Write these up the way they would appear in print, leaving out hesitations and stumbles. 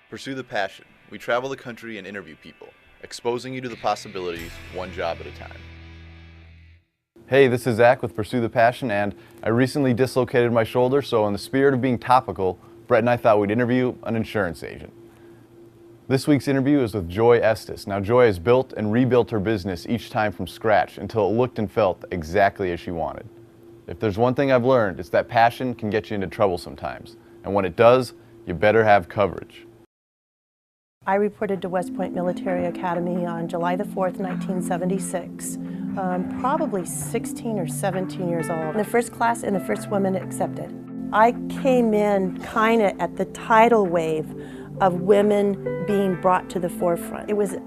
Pursue the passion. We travel the country and interview people, exposing you to the possibilities, one job at a time. Hey, this is Zach with Pursue the Passion, and I recently dislocated my shoulder, so in the spirit of being topical, Brett and I thought we'd interview an insurance agent. This week's interview is with Joy Estes. Now, Joy has built and rebuilt her business each time from scratch until it looked and felt exactly as she wanted. If there's one thing I've learned, it's that passion can get you into trouble sometimes, and when it does, you better have coverage. I reported to West Point Military Academy on July the 4th, 1976, probably 16 or 17 years old. In the first class and the first woman accepted. I came in kind of at the tidal wave of women being brought to the forefront. It was a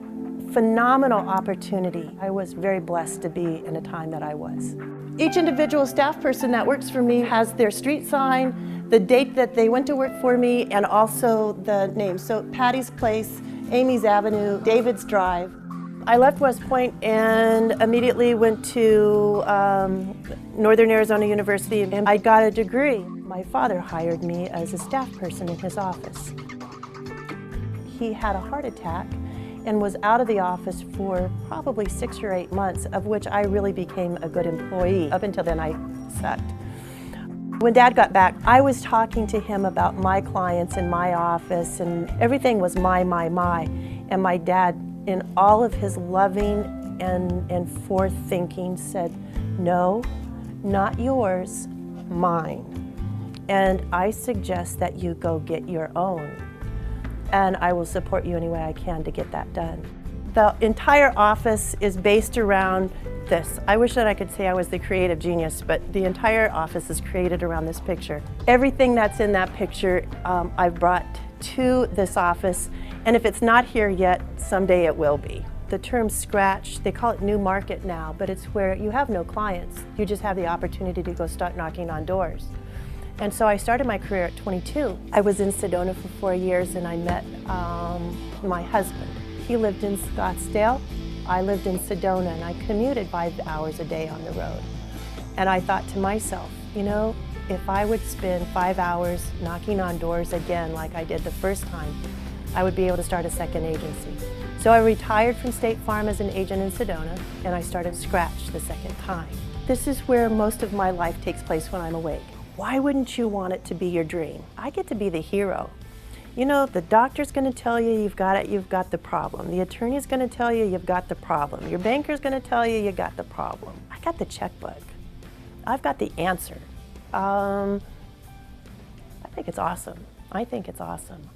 phenomenal opportunity. I was very blessed to be in a time that I was. Each individual staff person that works for me has their street sign, the date that they went to work for me, and also the name. So Patty's Place, Amy's Avenue, David's Drive. I left West Point and immediately went to Northern Arizona University, and I got a degree. My father hired me as a staff person in his office. He had a heart attack and was out of the office for probably 6 or 8 months, of which I really became a good employee. Up until then, I sucked. When Dad got back, I was talking to him about my clients in my office, and everything was my. And my dad, in all of his loving and forth-thinking, said, "No, not yours, mine. And I suggest that you go get your own. And I will support you any way I can to get that done." The entire office is based around this. I wish that I could say I was the creative genius, but the entire office is created around this picture. Everything that's in that picture I've brought to this office, and if it's not here yet, someday it will be. The term scratch, they call it new market now, but it's where you have no clients. You just have the opportunity to go start knocking on doors. And so I started my career at 22. I was in Sedona for 4 years, and I met my husband. He lived in Scottsdale. I lived in Sedona, and I commuted 5 hours a day on the road. And I thought to myself, you know, if I would spend 5 hours knocking on doors again like I did the first time, I would be able to start a second agency. So I retired from State Farm as an agent in Sedona, and I started Scratch the second time. This is where most of my life takes place when I'm awake. Why wouldn't you want it to be your dream? I get to be the hero. You know, the doctor's going to tell you you've got it, you've got the problem. The attorney's going to tell you you've got the problem. Your banker's going to tell you you got the problem. I got the checkbook. I've got the answer. I think it's awesome. I think it's awesome.